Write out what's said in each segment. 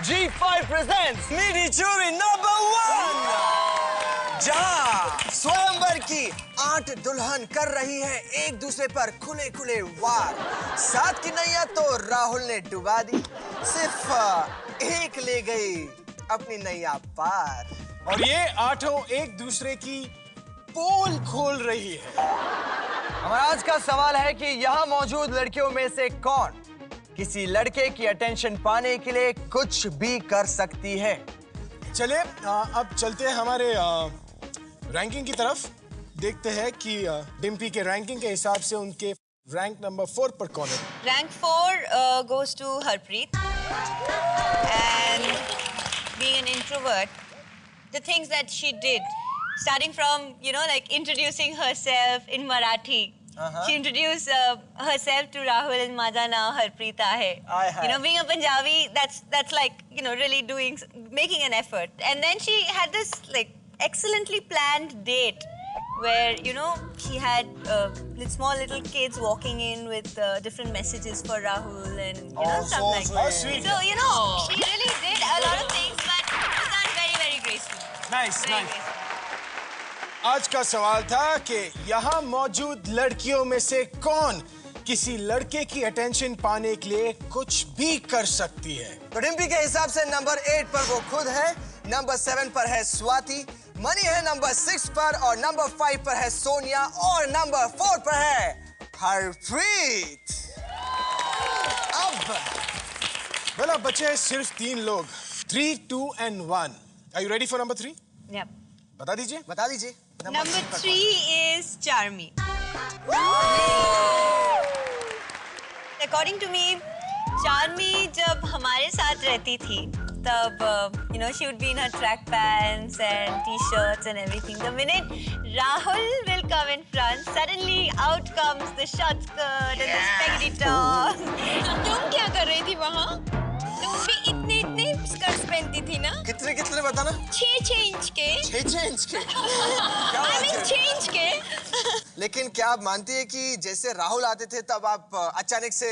G5 presents Meaty Jury number 1, जहां स्वयंवर की 8 दुल्हन कर रही है एक दूसरे पर खुले खुले वार। 7 की नैया तो राहुल ने डुबा दी, सिर्फ एक ले गई अपनी नैया पार। और ये 8 एक दूसरे की पोल खोल रही है। हमारा आज का सवाल है कि यहाँ मौजूद लड़कियों में से कौन किसी लड़के की अटेंशन पाने के लिए कुछ भी कर सकती है। चलिए अब चलते हैं हमारे रैंकिंग की तरफ। देखते हैं कि डिम्पी के रैंकिंग के हिसाब से उनके रैंक नंबर 4 पर कौन है। Rank 4 goes to Harpreet. And being an introvert, the things that she did, starting from, like introducing herself in Marathi. She introduced herself to Rahul and Maja now Harpreet hai. Being a Punjabi, that's like, really making an effort. And then she had this like excellently planned date where, she had small little kids walking in with different messages for Rahul and, stuff like that. Sweet. So, she really did a lot of things, but it was done very, very gracefully. Nice, Very nice. graceful. आज का सवाल था कि यहाँ मौजूद लड़कियों में से कौन किसी लड़के की अटेंशन पाने के लिए कुछ भी कर सकती है। तो डिम्पी के हिसाब से नंबर 8 पर वो खुद है, नंबर 7 पर है स्वाति, मनी है नंबर 6 पर और नंबर 5 पर है सोनिया और नंबर 4 पर है हरप्रीत। अब बचे हैं सिर्फ 3 लोग, 3, 2 and 1। Are you ready for number 3? Yep. बता दीजिए। Number 3 is Charmi. According to me, Charmi जब हमारे साथ रहती थी, तब she would be in her track pants and t-shirts and everything. The minute Rahul will come in front, suddenly out comes the short skirt and the spaghetti top. तुम क्या कर रही थी वहाँ? तुम भी इतने स्कर्ट्स पहनती थी ना? कितने बताना? 6 इंच के। 6 इंच के? I mean 6 इंच के। लेकिन क्या आप मानती है कि जैसे राहुल आते थे तब आप अचानक से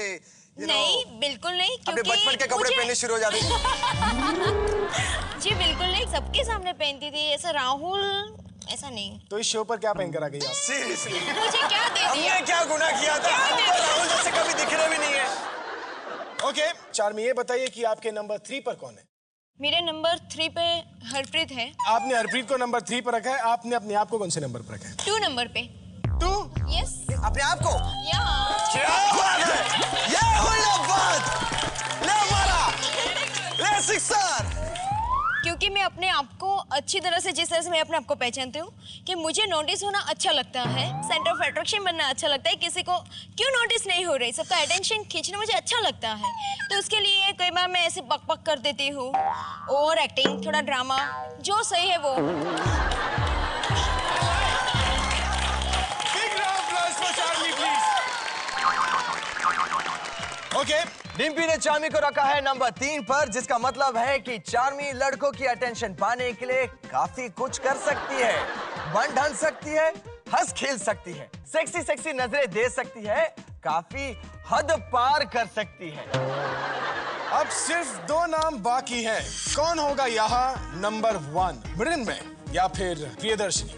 नहीं, बिल्कुल नहीं, क्योंकि अपने बचपन के कपड़े पहनने शुरू हो जाते थे? जी बिल्कुल नहीं, सबके सामने पहनती थी, ऐसा राहुल ऐसा नहीं। तो इस शो पर क्या पहन कर आ गई आप? सीरियसली मुझे क्या दे दिया? हमने क्या गुनाह किया था? हम तो राहुल जैसे कभी दिख रहे भी नहीं है। ओके, चार्मी ये बताइए कि आपके नंबर 3 पर कौन है? मेरे नंबर 3 पे हरप्रीत है। आपने हरप्रीत को नंबर 3 पर रखा है, आपने अपने आप को कौन से नंबर पर रखा है? 2 नंबर पे। 2? यस। अपने आप को? या। ये हुई बात। ले मारा, ले सिक्सर। क्योंकि मैं अपने आप को अच्छी तरह से, जिस तरह से मैं अपने आप को पहचानती हूँ कि मुझे नोटिस होना अच्छा लगता है, सेंटर ऑफ अट्रैक्शन बनना अच्छा लगता है, किसी को क्यों नोटिस नहीं हो रही, सबका अटेंशन खींचना मुझे अच्छा लगता है। तो उसके लिए कई बार मैं ऐसे पक कर देती हूँ, ओवर एक्टिंग, थोड़ा ड्रामा, जो सही है वो। ओके, डिम्पी ने चार्मी को रखा है नंबर 3 पर, जिसका मतलब है कि चार्मी लड़कों की अटेंशन पाने के लिए काफी कुछ कर सकती है। बन ढल सकती है, हंस खेल सकती है, सेक्सी नजरें दे सकती है, काफी हद पार कर सकती है। अब सिर्फ 2 नाम बाकी हैं। कौन होगा यहाँ नंबर 1, मृदन में या फिर प्रियदर्शनी?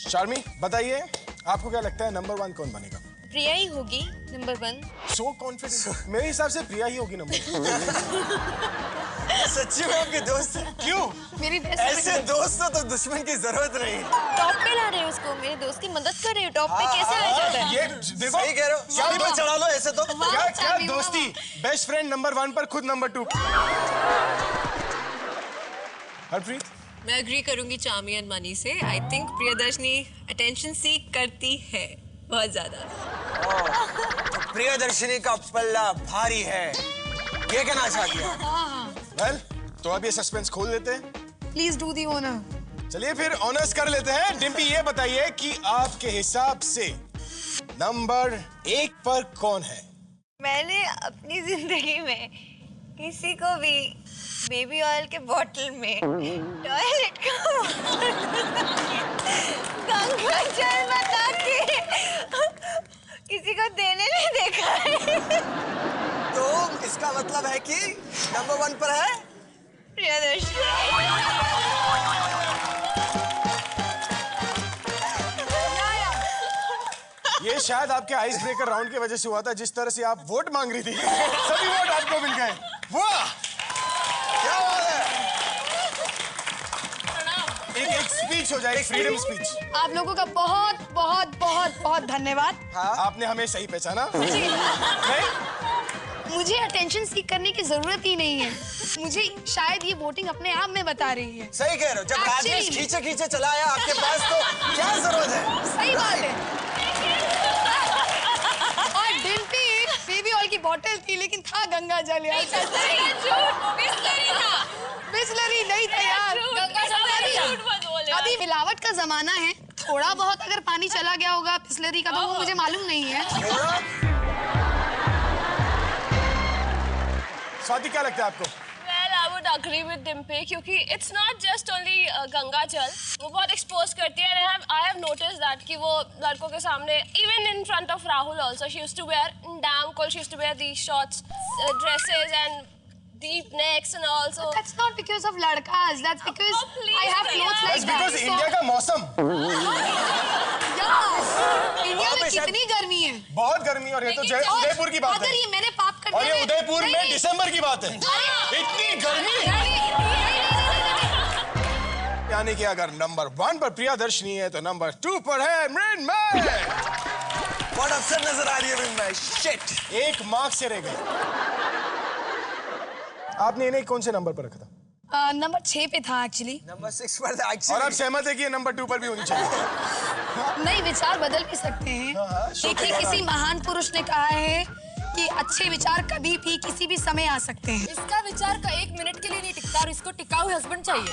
चार्मी बताइए, आपको क्या लगता है नंबर 1 कौन बनेगा? प्रिया ही होगी नंबर 1। So confident. मेरे हिसाब से प्रिया ही होगी नंबर 1। सच्ची में आपके दोस्त है? क्यों? मेरी ऐसे दोस्त तो दुश्मन की जरूरत नहीं। टॉप पे ला रहे हो उसको, मेरे दोस्त की मदद कर रहे हो, टॉप पे कैसे आ जाता है? ये देखो, सही कह रहे हो, शादी पे चढ़ा लो ऐसे तो। क्या दोस्ती, बेस्ट फ्रेंड नंबर 1 पर, खुद नंबर 2। हरप्रीत? मैं एग्री करूंगी चार्मी एंड मनी से। I think Priyadarshini attention seek करती है बहुत ज्यादा। प्रियदर्शनी का पल्ला भारी है, ये कहना चाहती है। वेल, तो अब ये सस्पेंस खोल देते हैं। Please do the honour. चलिए फिर ऑनर्स कर लेते हैं। डिम्पी ये बताइए कि आपके हिसाब से नंबर 1 पर कौन है? मैंने अपनी जिंदगी में किसी को भी बेबी ऑयल के बोतल में टॉयलेट का गंगा जल बता के किसी को देने नहीं देखा है। तो इसका मतलब है कि नंबर 1 पर है प्रियदर्शनी। ये शायद आपके आइस ब्रेकर राउंड की वजह से हुआ था, जिस तरह से आप वोट मांग रही थी सभी वोट आपको मिल गए। वाह क्या बात है। एक स्पीच हो जाए, फ्रीडम स्पीच। आप लोगों का बहुत बहुत बहुत बहुत धन्यवाद। आपने हमें सही पहचाना। जी। नहीं? मुझे अटेंशन सीख करने की जरूरत ही नहीं है। मुझे शायद ये वोटिंग अपने आप में बता रही है। सही कह रहे हो, जब Actually राजेश में। खींचे खींचे चला आया आपके पास तो क्या जरूरत है। सही बात है। और डिम्पी एक बेबी ऑयल की बोतल थी, लेकिन था गंगा जल यार। बिस्लरी नहीं था यार। अभी मिलावट का जमाना है, थोड़ा बहुत अगर पानी चला गया होगा बिस्लरी का तो वो मुझे मालूम नहीं है। स्वाति क्या लगता है आपको? Well, I would agree with Dimpe क्योंकि it's not just only Ganga जल, वो बहुत expose करती है and I have noticed that कि वो लड़कों के सामने even in front of Rahul also she used to wear damn cool, she used to wear these shorts, dresses and deep necks and also. That's not because of लड़कास, that's because I have clothes like That's that. because India का मौसम India में कितनी गर्मी है। बहुत गर्मी और ये तो उदयपुर की बात अगर है। ये मैंने पाप कर और दिया ये उदयपुर में नहीं, दिसंबर की बात है। इतनी गर्मी। यानी कि अगर नंबर 1 पर प्रियदर्शनी है तो नंबर 2 पर है मृण्मय। बहुत अफसर नजर आ रही है मृण्मय। शिट। 1 मार्क्स से रह गए। आपने इन्हें कौन से नंबर पर रखा था? नंबर 6 पे था एक्चुअली। नंबर 6 पर था और एक्चुअली। आप सहमत है कि ये नंबर 2 पर भी होनी चाहिए? नहीं, विचार बदल भी सकते हैं। देखिए, किसी महान पुरुष ने कहा है कि अच्छे विचार कभी भी किसी भी समय आ सकते हैं। इसका विचार का 1 मिनट के लिए नहीं टिकता और इसको टिकाऊ हस्बैंड चाहिए।